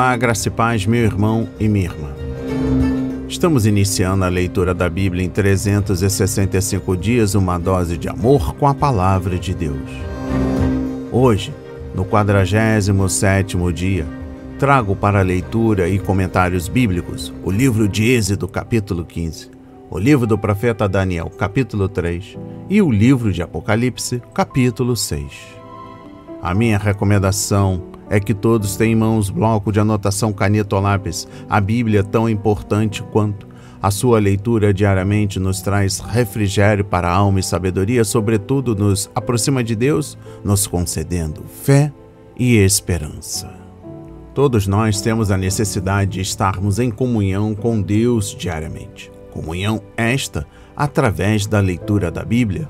Olá, graça e paz, meu irmão e minha irmã. Estamos iniciando a leitura da Bíblia em 365 dias, uma dose de amor com a Palavra de Deus. Hoje, no 47º dia, trago para leitura e comentários bíblicos o livro de Êxodo, capítulo 15, o livro do profeta Daniel, capítulo 3, e o livro de Apocalipse, capítulo 6. A minha recomendação é que todos tenham em mãos bloco de anotação, caneta ou lápis. A Bíblia, tão importante quanto a sua leitura diariamente, nos traz refrigério para a alma e sabedoria, sobretudo nos aproxima de Deus, nos concedendo fé e esperança. Todos nós temos a necessidade de estarmos em comunhão com Deus diariamente. Comunhão esta através da leitura da Bíblia,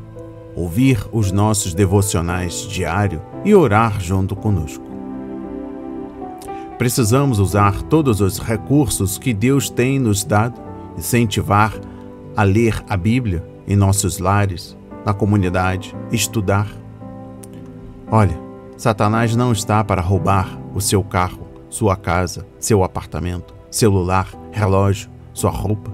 ouvir os nossos devocionais diários e orar junto conosco. Precisamos usar todos os recursos que Deus tem nos dado, incentivar a ler a Bíblia em nossos lares, na comunidade, estudar. Olha, Satanás não está para roubar o seu carro, sua casa, seu apartamento, celular, relógio, sua roupa.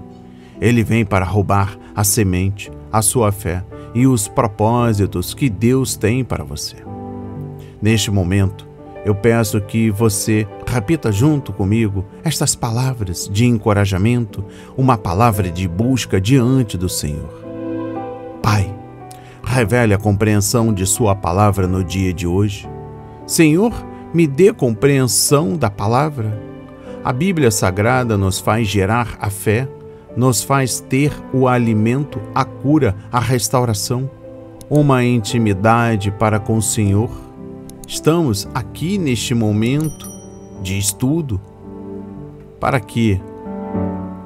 Ele vem para roubar a semente, a sua fé e os propósitos que Deus tem para você. Neste momento, eu peço que você repita junto comigo estas palavras de encorajamento, uma palavra de busca diante do Senhor. Pai, revele a compreensão de sua palavra no dia de hoje. Senhor, me dê compreensão da palavra. A Bíblia Sagrada nos faz gerar a fé, nos faz ter o alimento, a cura, a restauração, uma intimidade para com o Senhor. Estamos aqui neste momento de estudo para que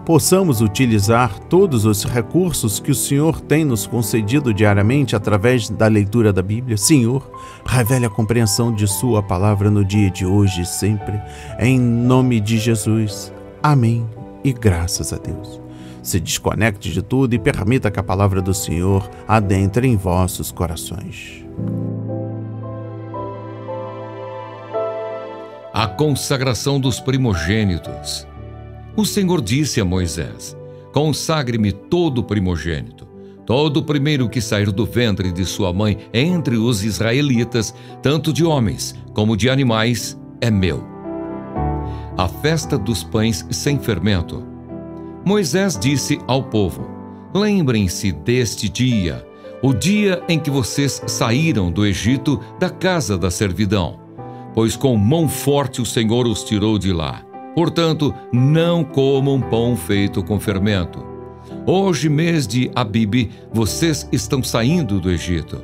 possamos utilizar todos os recursos que o Senhor tem nos concedido diariamente através da leitura da Bíblia. Senhor, revele a compreensão de sua palavra no dia de hoje e sempre, em nome de Jesus. Amém e graças a Deus. Se desconecte de tudo e permita que a palavra do Senhor adentre em vossos corações. A consagração dos primogênitos. O Senhor disse a Moisés: consagre-me todo o primogênito, todo o primeiro que sair do ventre de sua mãe entre os israelitas, tanto de homens como de animais, é meu. A festa dos pães sem fermento. Moisés disse ao povo: lembrem-se deste dia, o dia em que vocês saíram do Egito, da casa da servidão. Pois com mão forte o Senhor os tirou de lá. Portanto, não comam pão feito com fermento. Hoje, mês de Abibe, vocês estão saindo do Egito.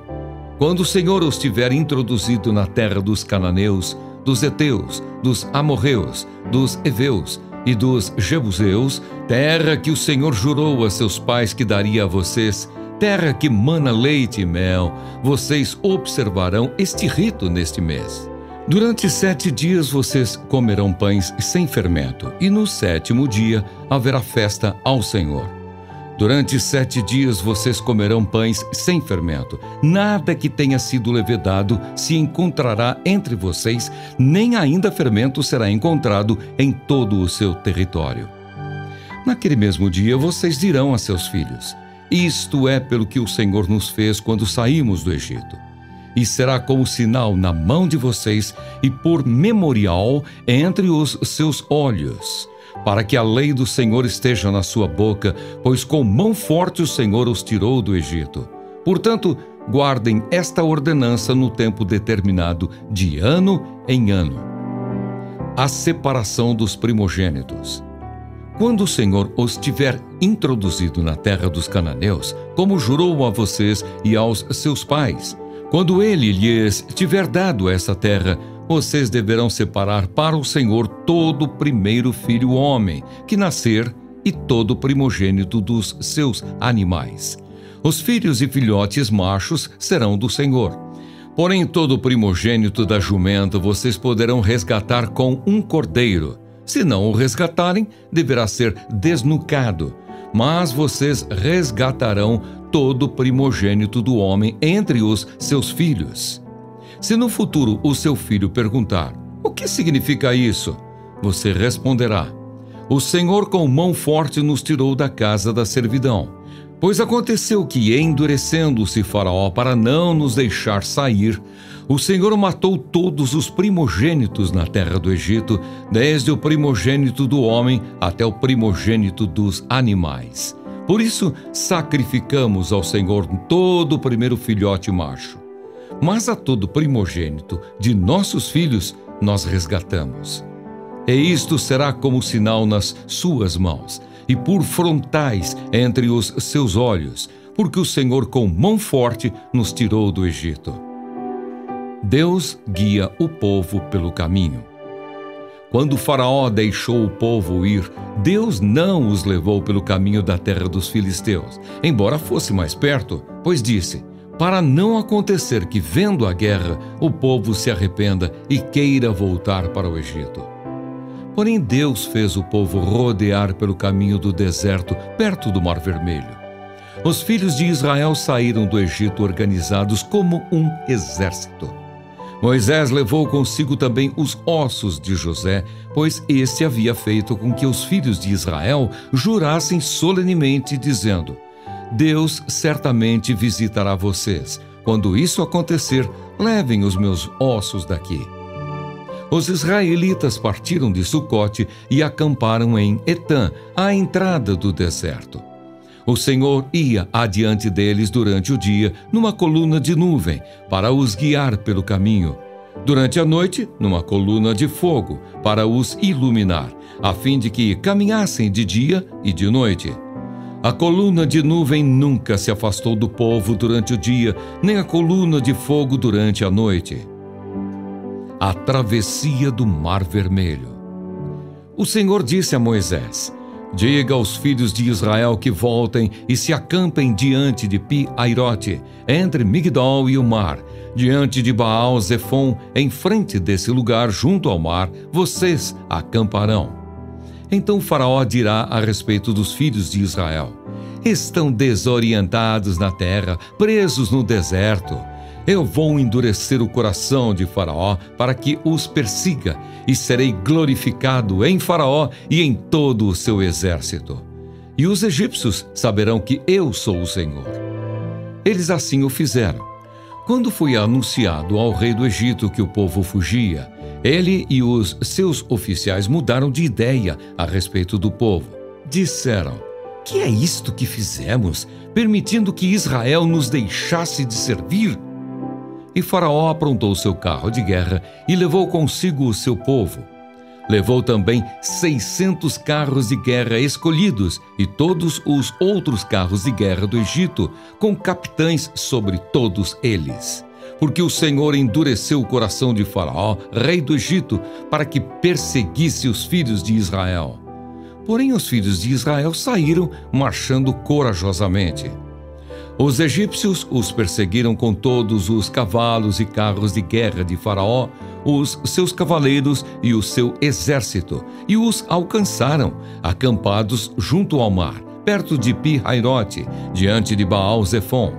Quando o Senhor os tiver introduzido na terra dos cananeus, dos heteus, dos amorreus, dos heveus e dos jebuseus, terra que o Senhor jurou a seus pais que daria a vocês, terra que mana leite e mel, vocês observarão este rito neste mês. Durante 7 dias vocês comerão pães sem fermento, e no 7º dia haverá festa ao Senhor. Durante 7 dias vocês comerão pães sem fermento. Nada que tenha sido levedado se encontrará entre vocês, nem ainda fermento será encontrado em todo o seu território. Naquele mesmo dia vocês dirão a seus filhos: isto é pelo que o Senhor nos fez quando saímos do Egito. E será como sinal na mão de vocês e por memorial entre os seus olhos, para que a lei do Senhor esteja na sua boca, pois com mão forte o Senhor os tirou do Egito. Portanto, guardem esta ordenança no tempo determinado, de ano em ano. A separação dos primogênitos. Quando o Senhor os tiver introduzido na terra dos cananeus, como jurou a vocês e aos seus pais, quando ele lhes tiver dado essa terra, vocês deverão separar para o Senhor todo o primeiro filho homem que nascer e todo o primogênito dos seus animais. Os filhos e filhotes machos serão do Senhor. Porém, todo o primogênito da jumenta vocês poderão resgatar com um cordeiro. Se não o resgatarem, deverá ser desnucado. Mas vocês resgatarão todo o primogênito do homem entre os seus filhos. Se no futuro o seu filho perguntar: o que significa isso? você responderá: o Senhor com mão forte nos tirou da casa da servidão. Pois aconteceu que, endurecendo-se Faraó para não nos deixar sair, o Senhor matou todos os primogênitos na terra do Egito, desde o primogênito do homem até o primogênito dos animais. Por isso, sacrificamos ao Senhor todo o primeiro filhote macho. Mas a todo primogênito de nossos filhos nós resgatamos. E isto será como sinal nas suas mãos e por frontais entre os seus olhos, porque o Senhor com mão forte nos tirou do Egito. Deus guia o povo pelo caminho. Quando Faraó deixou o povo ir, Deus não os levou pelo caminho da terra dos filisteus, embora fosse mais perto, pois disse: para não acontecer que, vendo a guerra, o povo se arrependa e queira voltar para o Egito. Porém, Deus fez o povo rodear pelo caminho do deserto, perto do Mar Vermelho. Os filhos de Israel saíram do Egito organizados como um exército. Moisés levou consigo também os ossos de José, pois este havia feito com que os filhos de Israel jurassem solenemente, dizendo: Deus certamente visitará vocês. Quando isso acontecer, levem os meus ossos daqui. Os israelitas partiram de Sucote e acamparam em Etã, à entrada do deserto. O Senhor ia adiante deles durante o dia, numa coluna de nuvem, para os guiar pelo caminho. Durante a noite, numa coluna de fogo, para os iluminar, a fim de que caminhassem de dia e de noite. A coluna de nuvem nunca se afastou do povo durante o dia, nem a coluna de fogo durante a noite. A travessia do Mar Vermelho. O Senhor disse a Moisés: diga aos filhos de Israel que voltem e se acampem diante de Pi-Hairote, entre Migdol e o mar, diante de Baal-Zefon, em frente desse lugar, junto ao mar, vocês acamparão. Então Faraó dirá a respeito dos filhos de Israel: estão desorientados na terra, presos no deserto. Eu vou endurecer o coração de Faraó para que os persiga, e serei glorificado em Faraó e em todo o seu exército. E os egípcios saberão que eu sou o Senhor. Eles assim o fizeram. Quando foi anunciado ao rei do Egito que o povo fugia, ele e os seus oficiais mudaram de ideia a respeito do povo. Disseram: que é isto que fizemos, permitindo que Israel nos deixasse de servir? E Faraó aprontou seu carro de guerra e levou consigo o seu povo. Levou também 600 carros de guerra escolhidos e todos os outros carros de guerra do Egito, com capitães sobre todos eles. Porque o Senhor endureceu o coração de Faraó, rei do Egito, para que perseguisse os filhos de Israel. Porém, os filhos de Israel saíram marchando corajosamente. Os egípcios os perseguiram com todos os cavalos e carros de guerra de Faraó, os seus cavaleiros e o seu exército, e os alcançaram, acampados junto ao mar, perto de Pi-Hairote, diante de Baal-Zefon.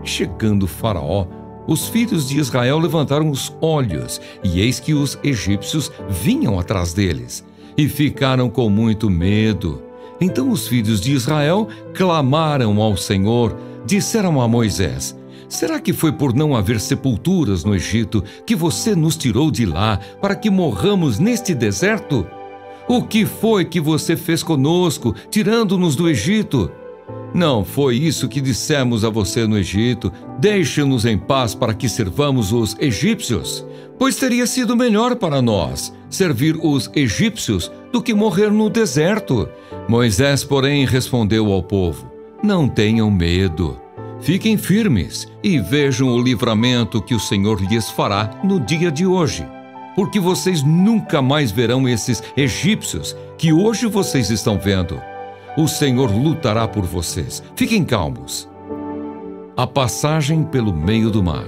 Chegando Faraó, os filhos de Israel levantaram os olhos, e eis que os egípcios vinham atrás deles, e ficaram com muito medo. Então os filhos de Israel clamaram ao Senhor. Disseram a Moisés: será que foi por não haver sepulturas no Egito que você nos tirou de lá para que morramos neste deserto? O que foi que você fez conosco, tirando-nos do Egito? Não foi isso que dissemos a você no Egito: deixe-nos em paz para que servamos os egípcios? Pois teria sido melhor para nós servir os egípcios do que morrer no deserto. Moisés, porém, respondeu ao povo: não tenham medo. Fiquem firmes e vejam o livramento que o Senhor lhes fará no dia de hoje. Porque vocês nunca mais verão esses egípcios que hoje vocês estão vendo. O Senhor lutará por vocês. Fiquem calmos. A passagem pelo meio do mar.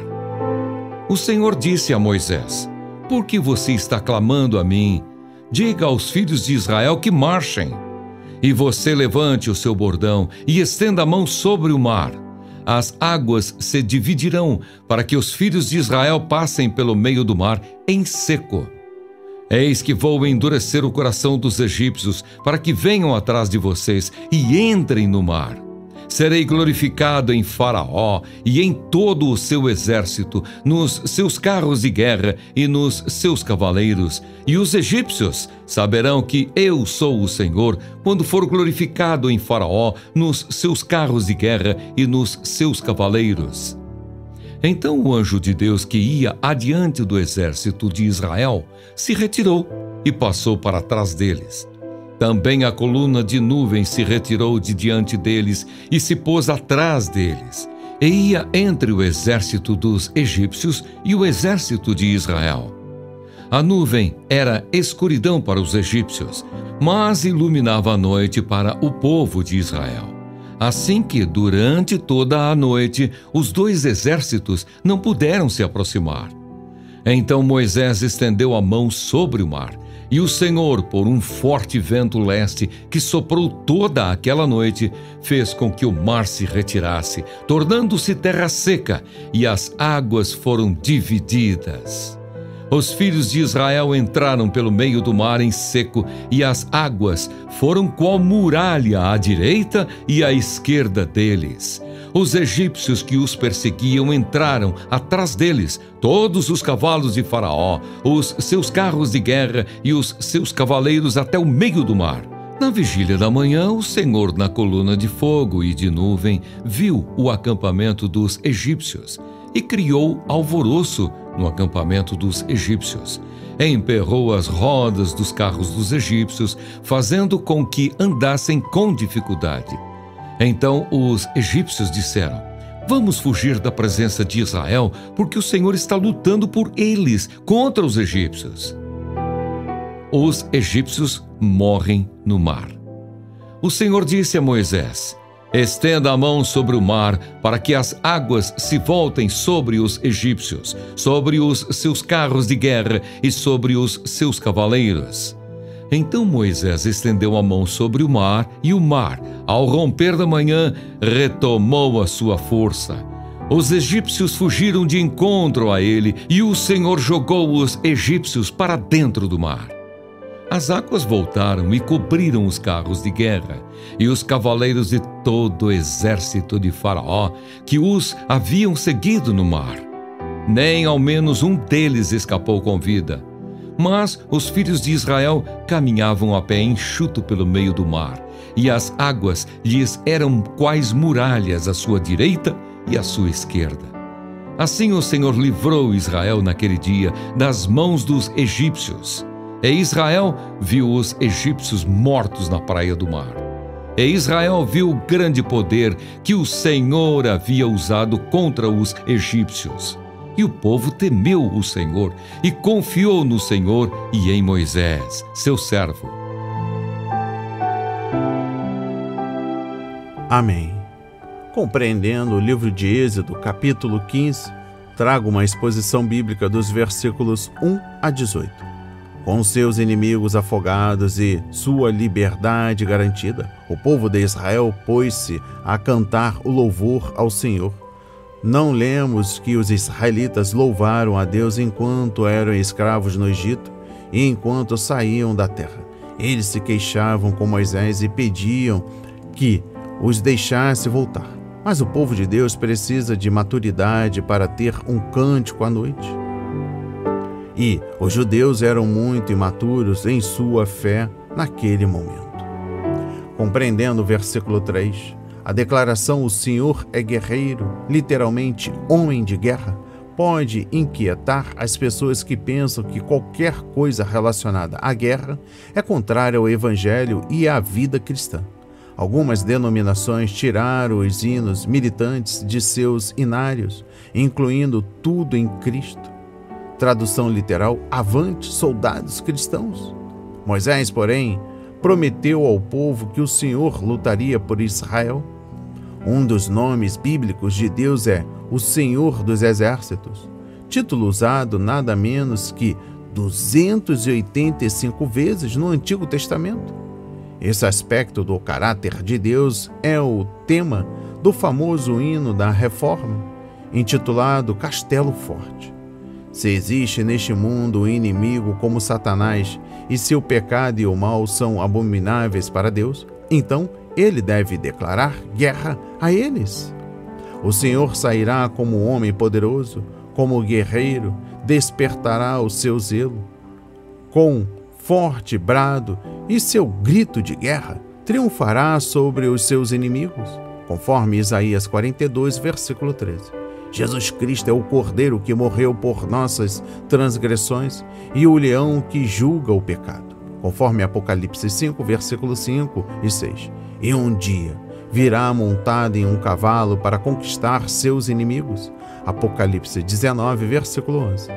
O Senhor disse a Moisés: por que você está clamando a mim? Diga aos filhos de Israel que marchem. E você levante o seu bordão e estenda a mão sobre o mar. As águas se dividirão para que os filhos de Israel passem pelo meio do mar em seco. Eis que vou endurecer o coração dos egípcios, para que venham atrás de vocês e entrem no mar. Serei glorificado em Faraó e em todo o seu exército, nos seus carros de guerra e nos seus cavaleiros. E os egípcios saberão que eu sou o Senhor, quando for glorificado em Faraó, nos seus carros de guerra e nos seus cavaleiros. Então o anjo de Deus, que ia adiante do exército de Israel, se retirou e passou para trás deles. Também a coluna de nuvem se retirou de diante deles e se pôs atrás deles, e ia entre o exército dos egípcios e o exército de Israel. A nuvem era escuridão para os egípcios, mas iluminava a noite para o povo de Israel. Assim que, durante toda a noite, os dois exércitos não puderam se aproximar. Então Moisés estendeu a mão sobre o mar, e o Senhor, por um forte vento leste que soprou toda aquela noite, fez com que o mar se retirasse, tornando-se terra seca, e as águas foram divididas. Os filhos de Israel entraram pelo meio do mar em seco, e as águas foram qual muralha à direita e à esquerda deles. Os egípcios que os perseguiam entraram atrás deles, todos os cavalos de Faraó, os seus carros de guerra e os seus cavaleiros até o meio do mar. Na vigília da manhã, o Senhor, na coluna de fogo e de nuvem, viu o acampamento dos egípcios e criou alvoroço no acampamento dos egípcios. Emperrou as rodas dos carros dos egípcios, fazendo com que andassem com dificuldade. Então os egípcios disseram: vamos fugir da presença de Israel, porque o Senhor está lutando por eles contra os egípcios. Os egípcios morrem no mar. O Senhor disse a Moisés: estenda a mão sobre o mar, para que as águas se voltem sobre os egípcios, sobre os seus carros de guerra e sobre os seus cavaleiros. Então Moisés estendeu a mão sobre o mar, e o mar, ao romper da manhã, retomou a sua força. Os egípcios fugiram de encontro a ele, e o Senhor jogou os egípcios para dentro do mar. As águas voltaram e cobriram os carros de guerra e os cavaleiros de todo o exército de Faraó, que os haviam seguido no mar. Nem ao menos um deles escapou com vida. Mas os filhos de Israel caminhavam a pé enxuto pelo meio do mar, e as águas lhes eram quais muralhas à sua direita e à sua esquerda. Assim o Senhor livrou Israel naquele dia das mãos dos egípcios. E Israel viu os egípcios mortos na praia do mar. E Israel viu o grande poder que o Senhor havia usado contra os egípcios. E o povo temeu o Senhor e confiou no Senhor e em Moisés, seu servo. Amém. Compreendendo o livro de Êxodo, capítulo 15, trago uma exposição bíblica dos versículos 1 a 18. Com seus inimigos afogados e sua liberdade garantida, o povo de Israel pôs-se a cantar o louvor ao Senhor. Não lemos que os israelitas louvaram a Deus enquanto eram escravos no Egito e enquanto saíam da terra. Eles se queixavam com Moisés e pediam que os deixasse voltar. Mas o povo de Deus precisa de maturidade para ter um cântico à noite. E os judeus eram muito imaturos em sua fé naquele momento. Compreendendo o versículo 3, a declaração "o Senhor é guerreiro", literalmente homem de guerra, pode inquietar as pessoas que pensam que qualquer coisa relacionada à guerra é contrária ao Evangelho e à vida cristã. Algumas denominações tiraram os hinos militantes de seus inários, incluindo "Tudo em Cristo". Tradução literal: "Avante, soldados cristãos". Moisés, porém, prometeu ao povo que o Senhor lutaria por Israel. Um dos nomes bíblicos de Deus é o Senhor dos Exércitos, título usado nada menos que 285 vezes no Antigo Testamento. Esse aspecto do caráter de Deus é o tema do famoso hino da Reforma, intitulado Castelo Forte. Se existe neste mundo um inimigo como Satanás, e se o pecado e o mal são abomináveis para Deus, então ele deve declarar guerra a eles. O Senhor sairá como um homem poderoso, como guerreiro, despertará o seu zelo. Com forte brado e seu grito de guerra, triunfará sobre os seus inimigos, conforme Isaías 42, versículo 13. Jesus Cristo é o Cordeiro que morreu por nossas transgressões e o leão que julga o pecado, conforme Apocalipse 5, versículos 5 e 6. E um dia virá montado em um cavalo para conquistar seus inimigos, Apocalipse 19, versículo 11.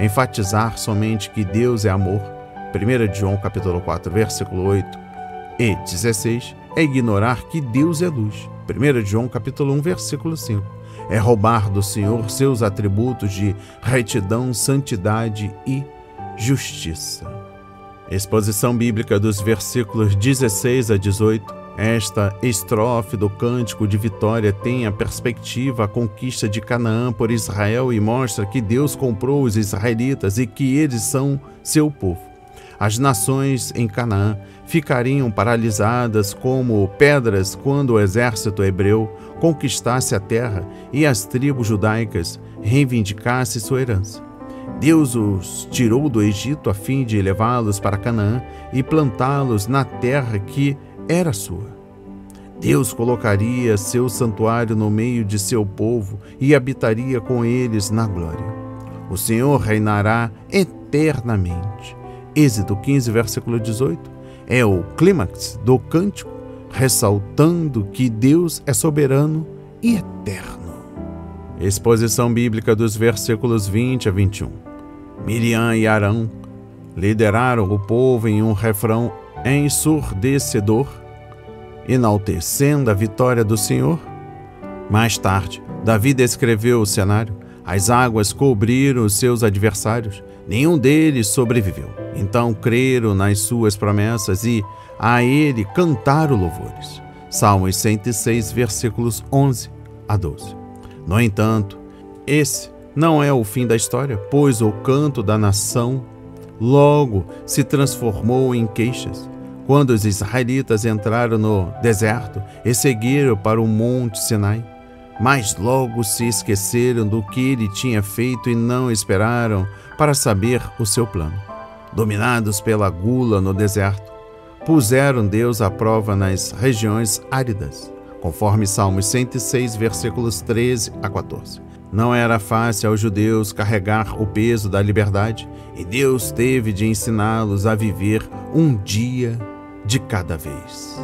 Enfatizar somente que Deus é amor, 1 João capítulo 4, versículo 8 e 16, é ignorar que Deus é luz, 1 João capítulo 1, versículo 5. É roubar do Senhor seus atributos de retidão, santidade e justiça. Exposição bíblica dos versículos 16 a 18. Esta estrofe do Cântico de Vitória tem a perspectiva a conquista de Canaã por Israel e mostra que Deus comprou os israelitas e que eles são seu povo. As nações em Canaã ficariam paralisadas como pedras quando o exército hebreu conquistasse a terra e as tribos judaicas reivindicassem sua herança. Deus os tirou do Egito a fim de levá-los para Canaã e plantá-los na terra que era sua. Deus colocaria seu santuário no meio de seu povo e habitaria com eles na glória. O Senhor reinará eternamente. Êxodo 15, versículo 18, é o clímax do cântico, ressaltando que Deus é soberano e eterno. Exposição bíblica dos versículos 20 a 21. Miriam e Arão lideraram o povo em um refrão ensurdecedor, enaltecendo a vitória do Senhor. Mais tarde, Davi descreveu o cenário. As águas cobriram os seus adversários, nenhum deles sobreviveu. Então creram nas suas promessas e a ele cantaram louvores. Salmos 106, versículos 11 a 12. No entanto, esse não é o fim da história, pois o canto da nação logo se transformou em queixas. Quando os israelitas entraram no deserto e seguiram para o monte Sinai, mas logo se esqueceram do que ele tinha feito e não esperaram para saber o seu plano. Dominados pela gula no deserto, puseram Deus à prova nas regiões áridas, conforme Salmos 106, versículos 13 a 14. Não era fácil aos judeus carregar o peso da liberdade, e Deus teve de ensiná-los a viver um dia de cada vez.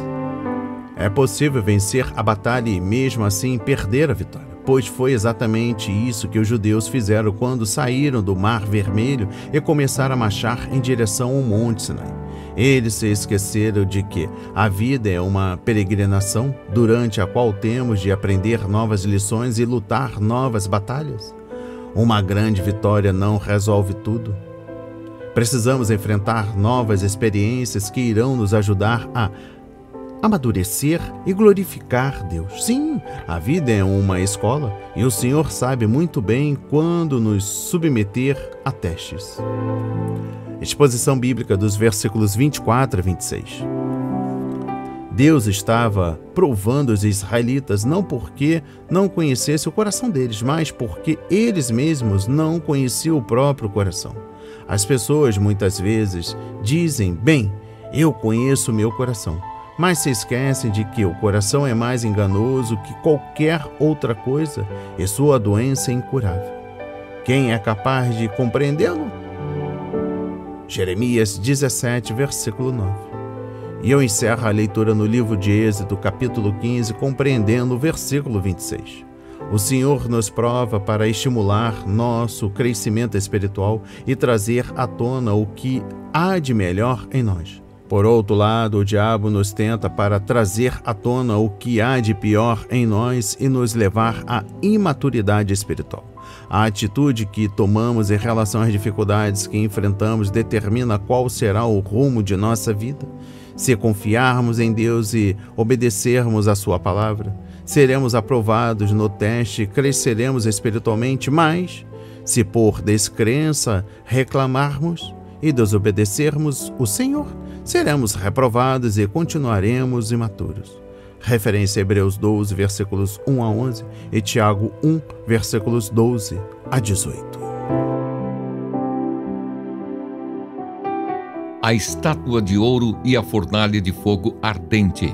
É possível vencer a batalha e mesmo assim perder a vitória, pois foi exatamente isso que os judeus fizeram quando saíram do Mar Vermelho e começaram a marchar em direção ao Monte Sinai. Eles se esqueceram de que a vida é uma peregrinação durante a qual temos de aprender novas lições e lutar novas batalhas. Uma grande vitória não resolve tudo. Precisamos enfrentar novas experiências que irão nos ajudar a amadurecer e glorificar Deus. Sim, a vida é uma escola e o Senhor sabe muito bem quando nos submeter a testes. Exposição bíblica dos versículos 24 a 26. Deus estava provando os israelitas não porque não conhecesse o coração deles, mas porque eles mesmos não conheciam o próprio coração. As pessoas muitas vezes dizem, bem, eu conheço o meu coração, mas se esquecem de que o coração é mais enganoso que qualquer outra coisa e sua doença é incurável. Quem é capaz de compreendê-lo? Jeremias 17, versículo 9. E eu encerro a leitura no livro de Êxodo, capítulo 15, compreendendo o versículo 26. O Senhor nos prova para estimular nosso crescimento espiritual e trazer à tona o que há de melhor em nós. Por outro lado, o diabo nos tenta para trazer à tona o que há de pior em nós e nos levar à imaturidade espiritual. A atitude que tomamos em relação às dificuldades que enfrentamos determina qual será o rumo de nossa vida. Se confiarmos em Deus e obedecermos a sua palavra, seremos aprovados no teste e cresceremos espiritualmente, mas Se por descrença reclamarmos e desobedecermos o Senhor, seremos reprovados e continuaremos imaturos. Referência a Hebreus 12, versículos 1 a 11 e Tiago 1, versículos 12 a 18. A estátua de ouro e a fornalha de fogo ardente.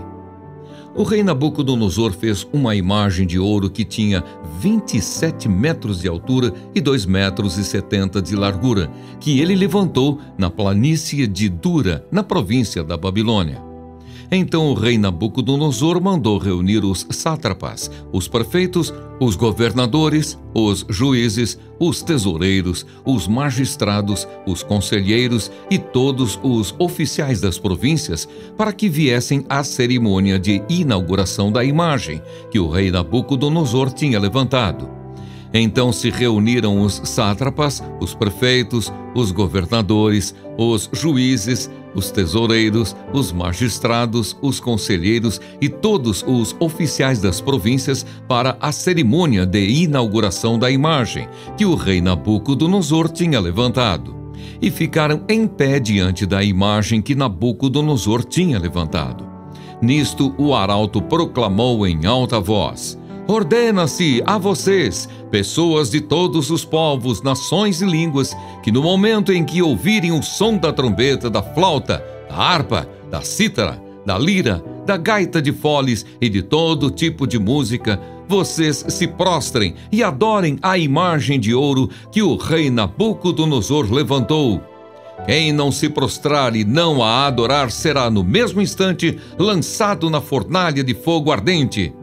O rei Nabucodonosor fez uma imagem de ouro que tinha 27 metros de altura e 2,70 metros de largura, que ele levantou na planície de Dura, na província da Babilônia. Então o rei Nabucodonosor mandou reunir os sátrapas, os prefeitos, os governadores, os juízes, os tesoureiros, os magistrados, os conselheiros e todos os oficiais das províncias para que viessem à cerimônia de inauguração da imagem que o rei Nabucodonosor tinha levantado. Então se reuniram os sátrapas, os prefeitos, os governadores, os juízes, os tesoureiros, os magistrados, os conselheiros e todos os oficiais das províncias para a cerimônia de inauguração da imagem que o rei Nabucodonosor tinha levantado. E ficaram em pé diante da imagem que Nabucodonosor tinha levantado. Nisto o arauto proclamou em alta voz: ordena-se a vocês, pessoas de todos os povos, nações e línguas, que no momento em que ouvirem o som da trombeta, da flauta, da harpa, da cítara, da lira, da gaita de foles e de todo tipo de música, vocês se prostrem e adorem a imagem de ouro que o rei Nabucodonosor levantou. Quem não se prostrar e não a adorar será no mesmo instante lançado na fornalha de fogo ardente.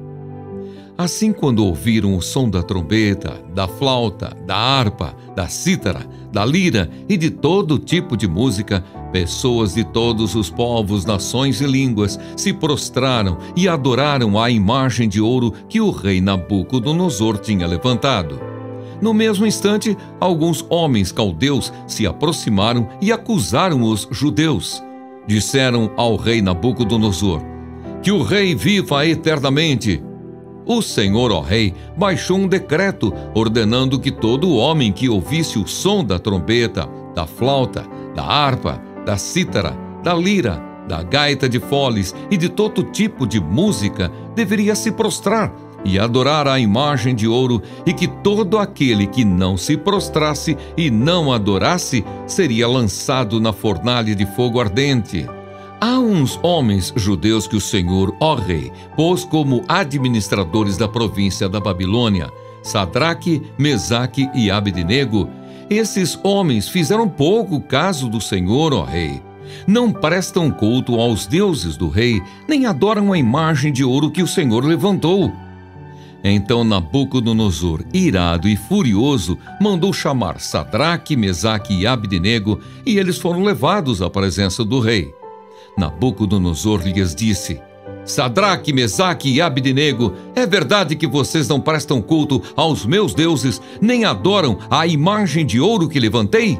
Assim, quando ouviram o som da trombeta, da flauta, da harpa, da cítara, da lira e de todo tipo de música, pessoas de todos os povos, nações e línguas se prostraram e adoraram a imagem de ouro que o rei Nabucodonosor tinha levantado. No mesmo instante, alguns homens caldeus se aproximaram e acusaram os judeus. Disseram ao rei Nabucodonosor: que o rei viva eternamente. O Senhor, ó rei, baixou um decreto ordenando que todo homem que ouvisse o som da trombeta, da flauta, da harpa, da cítara, da lira, da gaita de foles e de todo tipo de música deveria se prostrar e adorar a imagem de ouro, e que todo aquele que não se prostrasse e não adorasse seria lançado na fornalha de fogo ardente. Há uns homens judeus que o Senhor, ó rei, pôs como administradores da província da Babilônia, Sadraque, Mesaque e Abednego. Esses homens fizeram pouco caso do Senhor, ó rei. Não prestam culto aos deuses do rei, nem adoram a imagem de ouro que o Senhor levantou. Então Nabucodonosor, irado e furioso, mandou chamar Sadraque, Mesaque e Abednego, e eles foram levados à presença do rei. Nabucodonosor lhes disse: Sadraque, Mesaque e Abednego, é verdade que vocês não prestam culto aos meus deuses, nem adoram a imagem de ouro que levantei?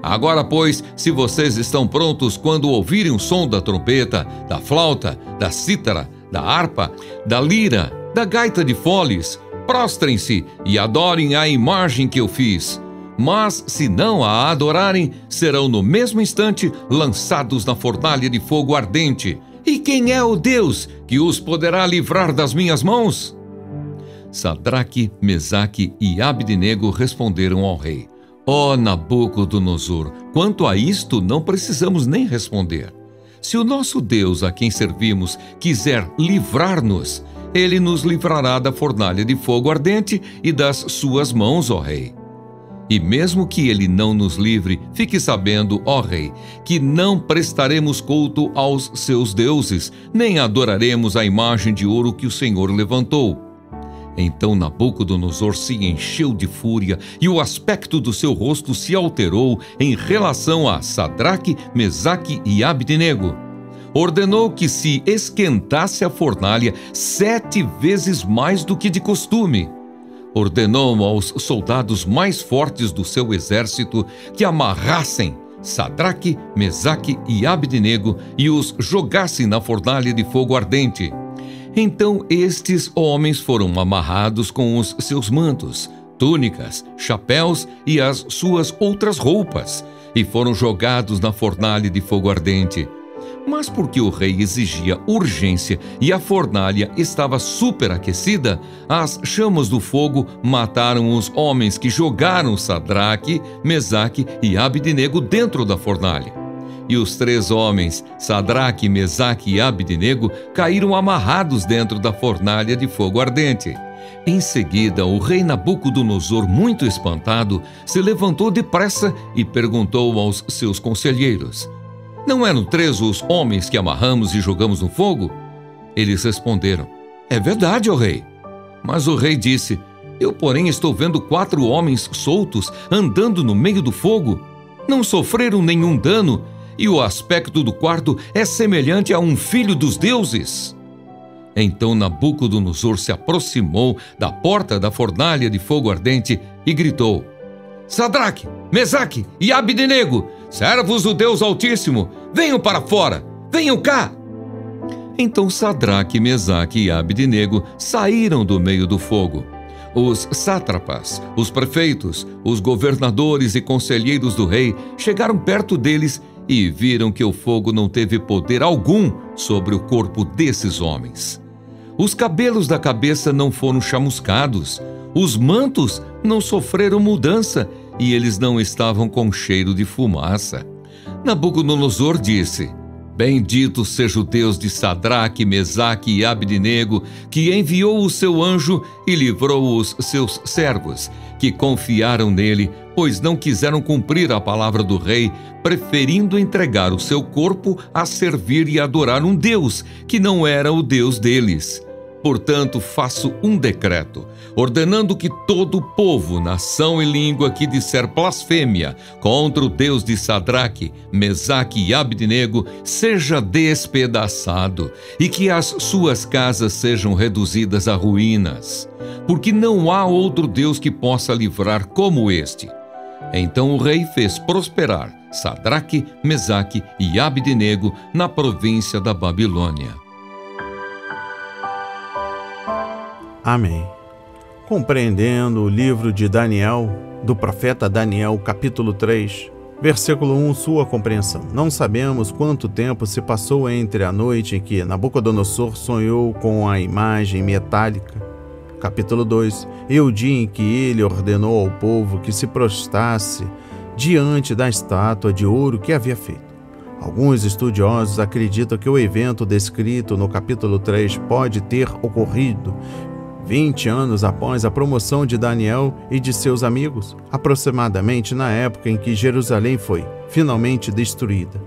Agora, pois, se vocês estão prontos quando ouvirem o som da trompeta, da flauta, da cítara, da harpa, da lira, da gaita de foles, prostrem-se e adorem a imagem que eu fiz. Mas, se não a adorarem, serão no mesmo instante lançados na fornalha de fogo ardente. E quem é o Deus que os poderá livrar das minhas mãos? Sadraque, Mesaque e Abednego responderam ao rei: Ó Nabucodonosor, quanto a isto não precisamos nem responder. Se o nosso Deus, a quem servimos, quiser livrar-nos, ele nos livrará da fornalha de fogo ardente e das suas mãos, ó rei. E mesmo que ele não nos livre, fique sabendo, ó rei, que não prestaremos culto aos seus deuses, nem adoraremos a imagem de ouro que o Senhor levantou. Então Nabucodonosor se encheu de fúria e o aspecto do seu rosto se alterou em relação a Sadraque, Mesaque e Abednego. Ordenou que se esquentasse a fornalha 7 vezes mais do que de costume. Ordenou aos soldados mais fortes do seu exército que amarrassem Sadraque, Mesaque e Abednego e os jogassem na fornalha de fogo ardente. Então estes homens foram amarrados com os seus mantos, túnicas, chapéus e as suas outras roupas, e foram jogados na fornalha de fogo ardente. Mas porque o rei exigia urgência e a fornalha estava superaquecida, as chamas do fogo mataram os homens que jogaram Sadraque, Mesaque e Abdenego dentro da fornalha. E os 3 homens, Sadraque, Mesaque e Abdenego, caíram amarrados dentro da fornalha de fogo ardente. Em seguida, o rei Nabucodonosor, muito espantado, se levantou depressa e perguntou aos seus conselheiros: "Não eram 3 os homens que amarramos e jogamos no fogo?" Eles responderam: "É verdade, ó rei." Mas o rei disse: "Eu, porém, estou vendo 4 homens soltos andando no meio do fogo. Não sofreram nenhum dano, e o aspecto do quarto é semelhante a um filho dos deuses." Então Nabucodonosor se aproximou da porta da fornalha de fogo ardente e gritou: "Sadraque, Mesaque e Abdenego, servos do Deus Altíssimo, venham para fora, venham cá!" Então Sadraque, Mesaque e Abdenego saíram do meio do fogo. Os sátrapas, os prefeitos, os governadores e conselheiros do rei chegaram perto deles e viram que o fogo não teve poder algum sobre o corpo desses homens. Os cabelos da cabeça não foram chamuscados, os mantos não sofreram mudança e eles não estavam com cheiro de fumaça. Nabucodonosor disse: "Bendito seja o Deus de Sadraque, Mesaque e Abdenego, que enviou o seu anjo e livrou os seus servos, que confiaram nele, pois não quiseram cumprir a palavra do rei, preferindo entregar o seu corpo a servir e adorar um Deus que não era o Deus deles. Portanto, faço um decreto, ordenando que todo povo, nação e língua que disser blasfêmia contra o Deus de Sadraque, Mesaque e Abdenego seja despedaçado e que as suas casas sejam reduzidas a ruínas, porque não há outro Deus que possa livrar como este." Então o rei fez prosperar Sadraque, Mesaque e Abdenego na província da Babilônia. Amém. Compreendendo o livro de Daniel, do profeta Daniel, capítulo 3, versículo 1, sua compreensão. Não sabemos quanto tempo se passou entre a noite em que Nabucodonosor sonhou com a imagem metálica, capítulo 2, e o dia em que ele ordenou ao povo que se prostrasse diante da estátua de ouro que havia feito. Alguns estudiosos acreditam que o evento descrito no capítulo 3 pode ter ocorrido 20 anos após a promoção de Daniel e de seus amigos, aproximadamente na época em que Jerusalém foi finalmente destruída,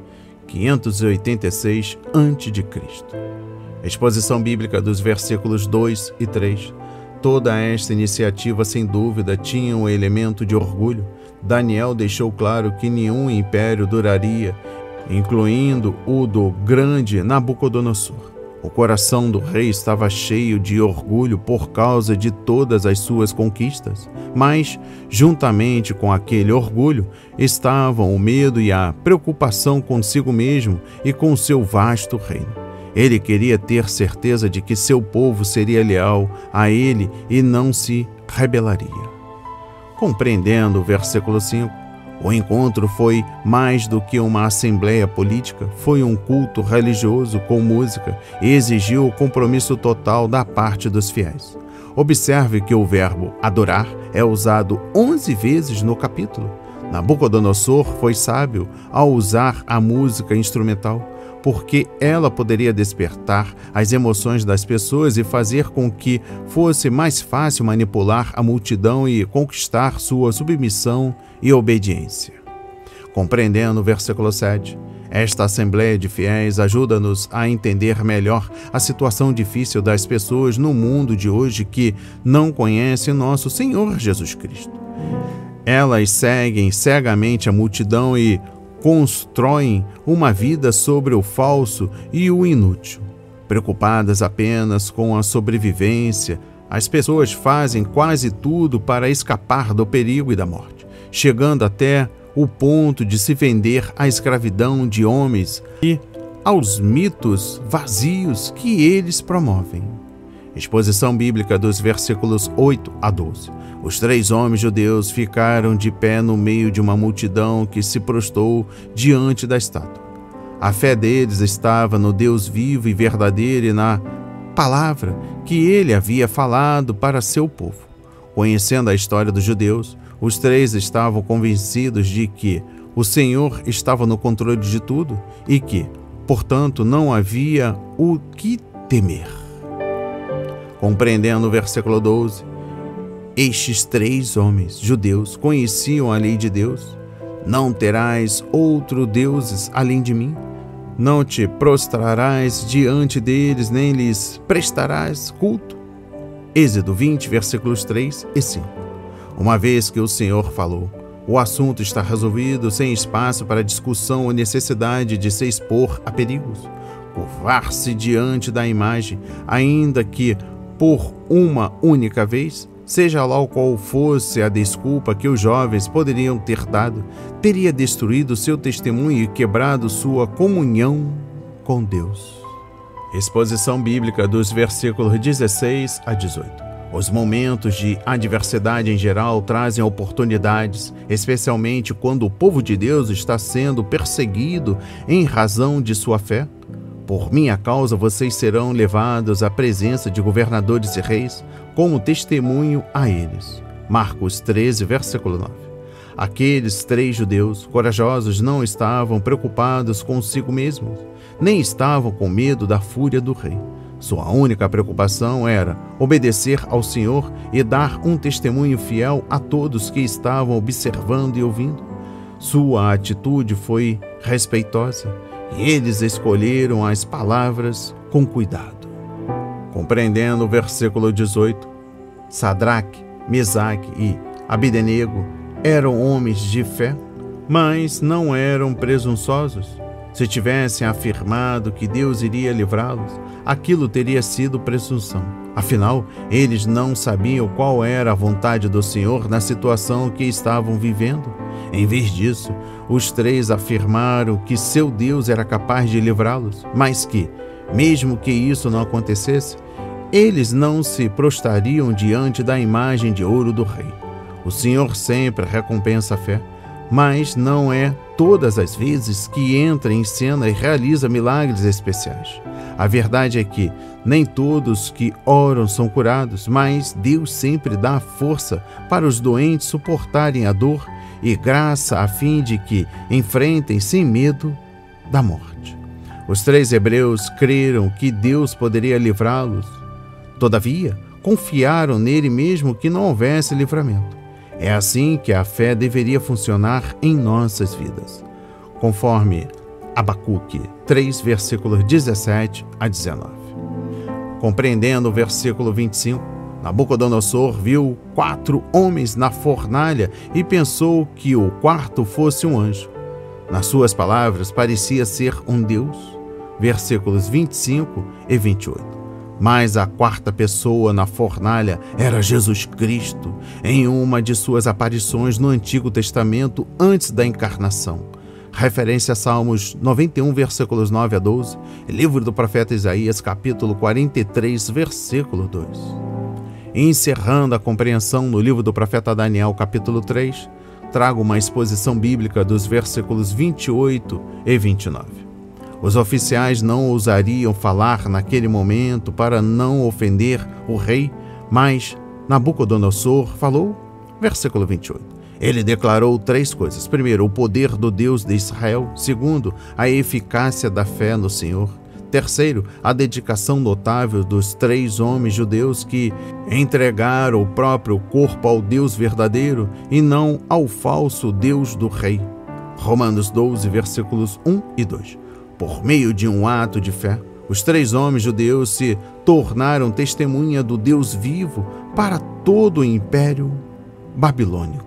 586 a.C. Exposição bíblica dos versículos 2 e 3. Toda esta iniciativa, sem dúvida, tinha um elemento de orgulho. Daniel deixou claro que nenhum império duraria, incluindo o do grande Nabucodonosor. O coração do rei estava cheio de orgulho por causa de todas as suas conquistas, mas, juntamente com aquele orgulho, estavam o medo e a preocupação consigo mesmo e com seu vasto reino. Ele queria ter certeza de que seu povo seria leal a ele e não se rebelaria. Compreendendo o versículo 5, o encontro foi mais do que uma assembleia política, foi um culto religioso com música e exigiu o compromisso total da parte dos fiéis. Observe que o verbo adorar é usado 11 vezes no capítulo. Nabucodonosor foi sábio ao usar a música instrumental, porque ela poderia despertar as emoções das pessoas e fazer com que fosse mais fácil manipular a multidão e conquistar sua submissão e obediência. Compreendendo o versículo 7, esta assembleia de fiéis ajuda-nos a entender melhor a situação difícil das pessoas no mundo de hoje que não conhecem nosso Senhor Jesus Cristo. Elas seguem cegamente a multidão e constroem uma vida sobre o falso e o inútil. Preocupadas apenas com a sobrevivência, as pessoas fazem quase tudo para escapar do perigo e da morte, chegando até o ponto de se vender à escravidão de homens e aos mitos vazios que eles promovem. Exposição bíblica dos versículos 8 a 12. Os 3 homens judeus ficaram de pé no meio de uma multidão que se prostrou diante da estátua. A fé deles estava no Deus vivo e verdadeiro e na palavra que ele havia falado para seu povo. Conhecendo a história dos judeus, os 3 estavam convencidos de que o Senhor estava no controle de tudo e que, portanto, não havia o que temer. Compreendendo o versículo 12, estes 3 homens judeus conheciam a lei de Deus. Não terás outro deuses além de mim. Não te prostrarás diante deles, nem lhes prestarás culto. Êxodo 20, versículos 3 e 5. Uma vez que o Senhor falou, o assunto está resolvido, sem espaço para discussão ou necessidade de se expor a perigos. Curvar-se diante da imagem, ainda que por uma única vez, seja lá qual fosse a desculpa que os jovens poderiam ter dado, teria destruído seu testemunho e quebrado sua comunhão com Deus. Exposição bíblica dos versículos 16 a 18. Os momentos de adversidade em geral trazem oportunidades, especialmente quando o povo de Deus está sendo perseguido em razão de sua fé. Por minha causa, vocês serão levados à presença de governadores e reis, como testemunho a eles. Marcos 13, versículo 9. Aqueles 3 judeus corajosos não estavam preocupados consigo mesmos, nem estavam com medo da fúria do rei. Sua única preocupação era obedecer ao Senhor e dar um testemunho fiel a todos que estavam observando e ouvindo. Sua atitude foi respeitosa e eles escolheram as palavras com cuidado. Compreendendo o versículo 18, Sadraque, Mesaque e Abdenego eram homens de fé, mas não eram presunçosos. Se tivessem afirmado que Deus iria livrá-los, aquilo teria sido presunção. Afinal, eles não sabiam qual era a vontade do Senhor na situação que estavam vivendo. Em vez disso, os 3 afirmaram que seu Deus era capaz de livrá-los, mas que, mesmo que isso não acontecesse, eles não se prostrariam diante da imagem de ouro do rei. O Senhor sempre recompensa a fé, mas não é todas as vezes que entra em cena e realiza milagres especiais. A verdade é que nem todos que oram são curados, mas Deus sempre dá força para os doentes suportarem a dor e graça a fim de que enfrentem sem medo da morte. Os 3 hebreus creram que Deus poderia livrá-los. Todavia, confiaram nele mesmo que não houvesse livramento. É assim que a fé deveria funcionar em nossas vidas. Conforme Abacuque 3, versículos 17 a 19. Compreendendo o versículo 25, Nabucodonosor viu 4 homens na fornalha e pensou que o 4º fosse um anjo. Nas suas palavras, parecia ser um Deus. Versículos 25 e 28. Mas a 4ª pessoa na fornalha era Jesus Cristo, em uma de suas aparições no Antigo Testamento antes da encarnação. Referência a Salmos 91, versículos 9 a 12, livro do profeta Isaías, capítulo 43, versículo 2. Encerrando a compreensão no livro do profeta Daniel, capítulo 3, trago uma exposição bíblica dos versículos 28 e 29. Os oficiais não ousariam falar naquele momento para não ofender o rei, mas Nabucodonosor falou. Versículo 28. Ele declarou 3 coisas. Primeiro, o poder do Deus de Israel. Segundo, a eficácia da fé no Senhor. Terceiro, a dedicação notável dos 3 homens judeus que entregaram o próprio corpo ao Deus verdadeiro e não ao falso Deus do rei. Romanos 12, versículos 1 e 2. Por meio de um ato de fé, os 3 homens judeus se tornaram testemunha do Deus vivo para todo o Império Babilônico.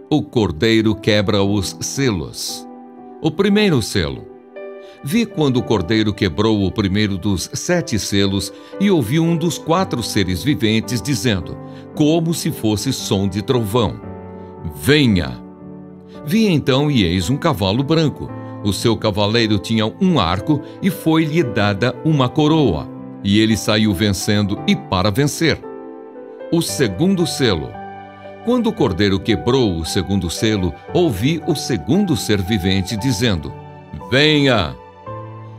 O cordeiro quebra os selos. O primeiro selo. Vi quando o cordeiro quebrou o primeiro dos 7 selos e ouvi um dos 4 seres viventes dizendo, como se fosse som de trovão: venha! Vi então e eis um cavalo branco. O seu cavaleiro tinha um arco e foi-lhe dada uma coroa, e ele saiu vencendo e para vencer. O segundo selo. Quando o cordeiro quebrou o segundo selo, ouvi o segundo ser vivente dizendo: Venha!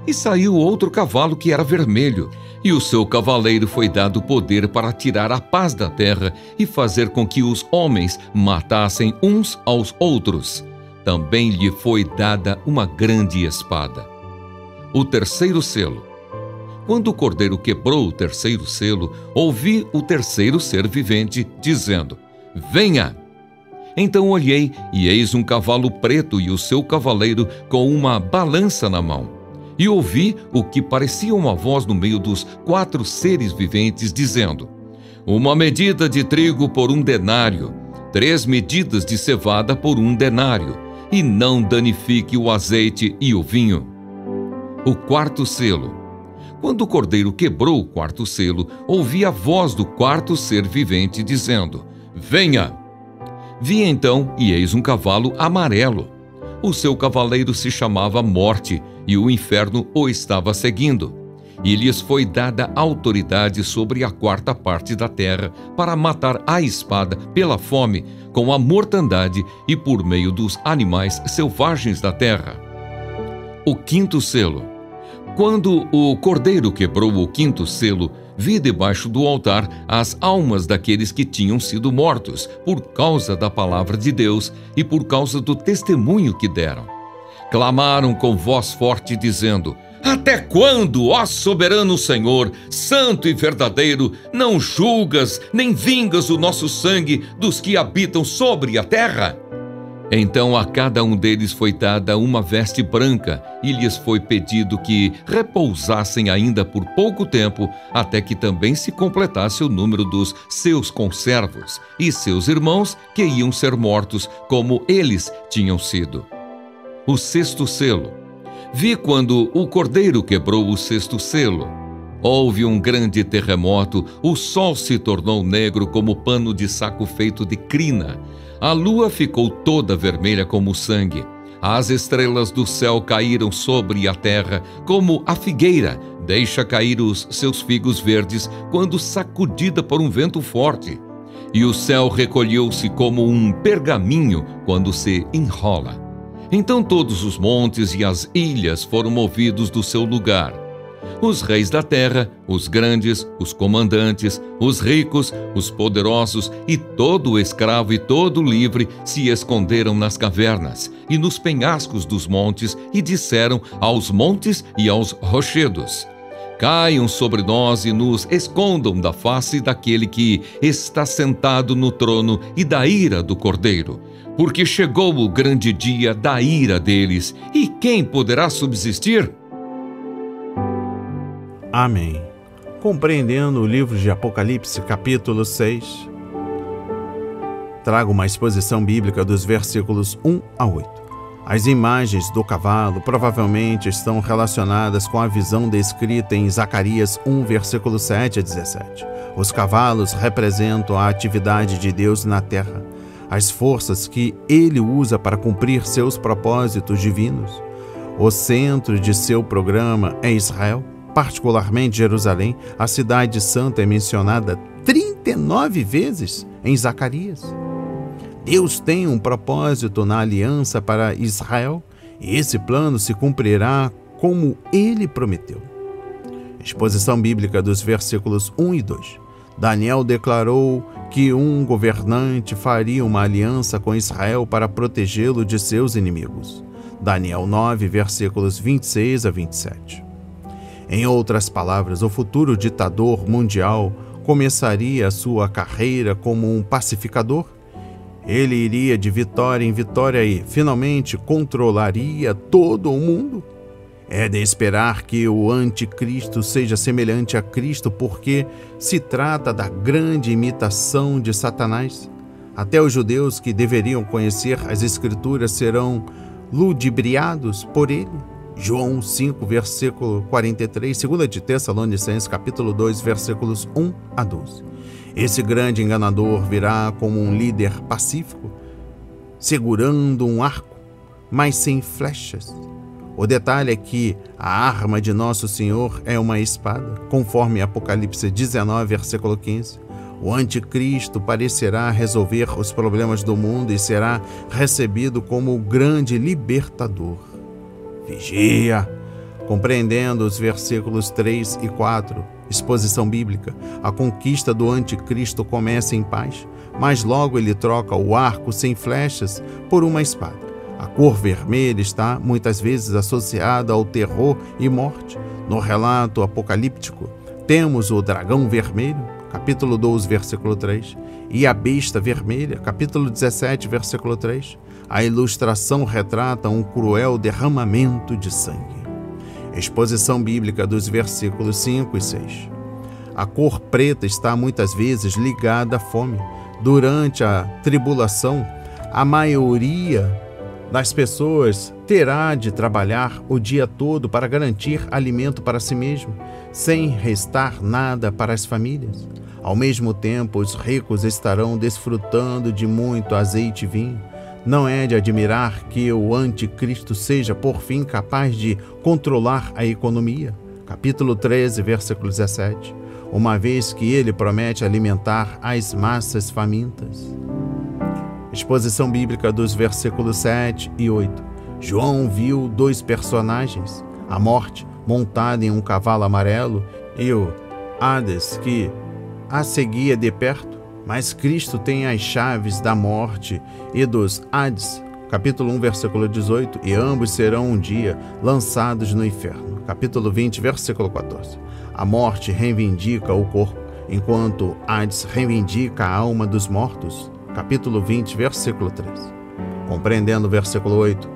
E saiu outro cavalo que era vermelho, e o seu cavaleiro foi dado poder para tirar a paz da terra e fazer com que os homens matassem uns aos outros. Também lhe foi dada uma grande espada. O terceiro selo. Quando o cordeiro quebrou o terceiro selo, ouvi o terceiro ser vivente dizendo: Venha! Então olhei, e eis um cavalo preto e o seu cavaleiro com uma balança na mão. E ouvi o que parecia uma voz no meio dos 4 seres viventes, dizendo: Uma medida de trigo por 1 denário, 3 medidas de cevada por 1 denário, e não danifique o azeite e o vinho. O quarto selo. Quando o cordeiro quebrou o quarto selo, ouvi a voz do quarto ser vivente, dizendo: Venha! Vi então, e eis um cavalo amarelo. O seu cavaleiro se chamava Morte, e o inferno o estava seguindo. E lhes foi dada autoridade sobre a 4ª parte da terra, para matar à espada, pela fome, com a mortandade e por meio dos animais selvagens da terra. O quinto selo. Quando o cordeiro quebrou o 5º selo, vi debaixo do altar as almas daqueles que tinham sido mortos por causa da palavra de Deus e por causa do testemunho que deram. Clamaram com voz forte, dizendo: Até quando, ó soberano Senhor, santo e verdadeiro, não julgas nem vingas o nosso sangue dos que habitam sobre a terra? Então a cada um deles foi dada uma veste branca, e lhes foi pedido que repousassem ainda por pouco tempo, até que também se completasse o número dos seus conservos e seus irmãos que iam ser mortos, como eles tinham sido. O sexto selo. Vi quando o cordeiro quebrou o 6º selo. Houve um grande terremoto, o sol se tornou negro como pano de saco feito de crina. A lua ficou toda vermelha como sangue. As estrelas do céu caíram sobre a terra, como a figueira deixa cair os seus figos verdes quando sacudida por um vento forte. E o céu recolheu-se como um pergaminho quando se enrola. Então todos os montes e as ilhas foram movidos do seu lugar. Os reis da terra, os grandes, os comandantes, os ricos, os poderosos e todo o escravo e todo o livre se esconderam nas cavernas e nos penhascos dos montes e disseram aos montes e aos rochedos: Caiam sobre nós e nos escondam da face daquele que está sentado no trono e da ira do Cordeiro. Porque chegou o grande dia da ira deles, e quem poderá subsistir? Amém. Compreendendo o livro de Apocalipse, capítulo 6, trago uma exposição bíblica dos versículos 1 a 8. As imagens do cavalo provavelmente estão relacionadas com a visão descrita em Zacarias 1, versículo 7 a 17. Os cavalos representam a atividade de Deus na terra, as forças que ele usa para cumprir seus propósitos divinos. O centro de seu programa é Israel, particularmente Jerusalém. A cidade santa é mencionada 39 vezes em Zacarias. Deus tem um propósito na aliança para Israel, e esse plano se cumprirá como ele prometeu. Exposição bíblica dos versículos 1 e 2. Daniel declarou que um governante faria uma aliança com Israel para protegê-lo de seus inimigos. Daniel 9, versículos 26 a 27. Em outras palavras, o futuro ditador mundial começaria a sua carreira como um pacificador. Ele iria de vitória em vitória e, finalmente, controlaria todo o mundo. É de esperar que o anticristo seja semelhante a Cristo, porque se trata da grande imitação de Satanás. Até os judeus que deveriam conhecer as Escrituras serão ludibriados por ele. João 5, versículo 43, 2 de Tessalonicenses, capítulo 2, versículos 1 a 12. Esse grande enganador virá como um líder pacífico, segurando um arco, mas sem flechas. O detalhe é que a arma de Nosso Senhor é uma espada, conforme Apocalipse 19, versículo 15. O anticristo parecerá resolver os problemas do mundo e será recebido como o grande libertador. Vigia! Compreendendo os versículos 3 e 4, exposição bíblica, a conquista do anticristo começa em paz, mas logo ele troca o arco sem flechas por uma espada. A cor vermelha está muitas vezes associada ao terror e morte. No relato apocalíptico, temos o dragão vermelho, capítulo 12, versículo 3, e a besta vermelha, capítulo 17, versículo 3. A ilustração retrata um cruel derramamento de sangue. Exposição bíblica dos versículos 5 e 6. A cor preta está muitas vezes ligada à fome. Durante a tribulação, a maioria das pessoas terá de trabalhar o dia todo para garantir alimento para si mesmo, sem restar nada para as famílias. Ao mesmo tempo, os ricos estarão desfrutando de muito azeite e vinho. Não é de admirar que o anticristo seja, por fim, capaz de controlar a economia. Capítulo 13, versículo 17. Uma vez que ele promete alimentar as massas famintas. Exposição bíblica dos versículos 7 e 8. João viu dois personagens, a morte montada em um cavalo amarelo e o Hades que a seguia de perto, mas Cristo tem as chaves da morte e dos Hades, capítulo 1, versículo 18, e ambos serão um dia lançados no inferno, capítulo 20, versículo 14. A morte reivindica o corpo, enquanto Hades reivindica a alma dos mortos, capítulo 20, versículo 3. Compreendendo o versículo 8,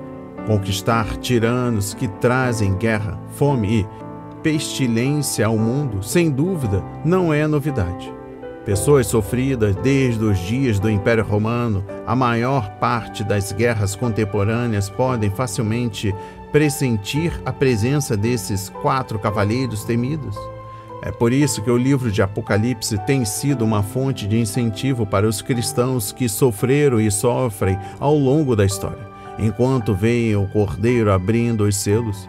conquistar tiranos que trazem guerra, fome e pestilência ao mundo, sem dúvida, não é novidade. Pessoas sofridas desde os dias do Império Romano, a maior parte das guerras contemporâneas podem facilmente pressentir a presença desses 4 cavaleiros temidos. É por isso que o livro de Apocalipse tem sido uma fonte de incentivo para os cristãos que sofreram e sofrem ao longo da história. Enquanto veem o Cordeiro abrindo os selos,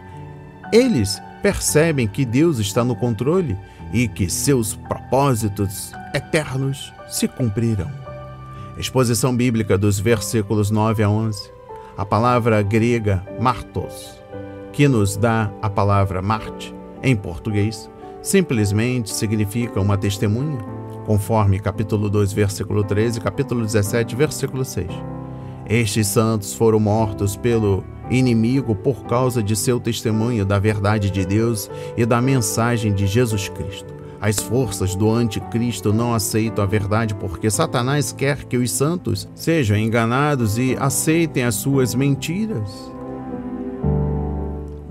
eles percebem que Deus está no controle e que seus propósitos eternos se cumprirão. Exposição bíblica dos versículos 9 a 11. A palavra grega martos, que nos dá a palavra Marte em português, simplesmente significa uma testemunha, conforme capítulo 2, versículo 13 e capítulo 17, versículo 6. Estes santos foram mortos pelo inimigo por causa de seu testemunho da verdade de Deus e da mensagem de Jesus Cristo. As forças do anticristo não aceitam a verdade porque Satanás quer que os santos sejam enganados e aceitem as suas mentiras.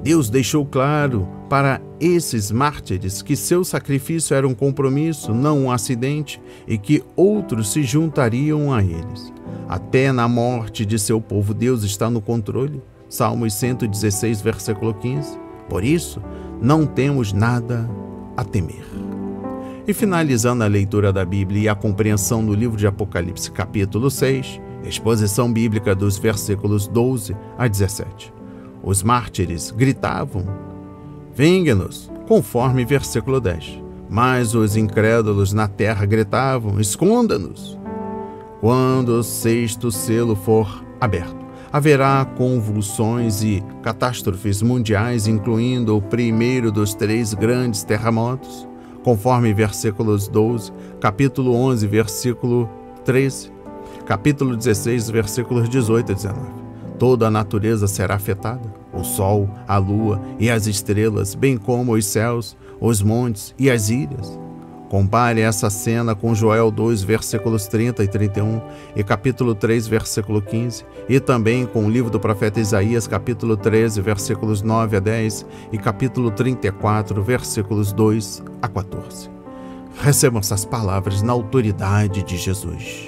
Deus deixou claro para esses mártires que seu sacrifício era um compromisso, não um acidente, e que outros se juntariam a eles. Até na morte de seu povo, Deus está no controle. Salmos 116, versículo 15. Por isso, não temos nada a temer. E finalizando a leitura da Bíblia e a compreensão do livro de Apocalipse, capítulo 6, exposição bíblica dos versículos 12 a 17. Os mártires gritavam: vingue-nos, conforme versículo 10. Mas os incrédulos na terra gritavam: esconda-nos. Quando o 6º selo for aberto, haverá convulsões e catástrofes mundiais, incluindo o primeiro dos 3 grandes terremotos, conforme versículos 12, capítulo 11, versículo 13, capítulo 16, versículos 18 a 19. Toda a natureza será afetada, o sol, a lua e as estrelas, bem como os céus, os montes e as ilhas. Compare essa cena com Joel 2, versículos 30 e 31, e capítulo 3, versículo 15, e também com o livro do profeta Isaías, capítulo 13, versículos 9 a 10, e capítulo 34, versículos 2 a 14. Recebam essas palavras na autoridade de Jesus.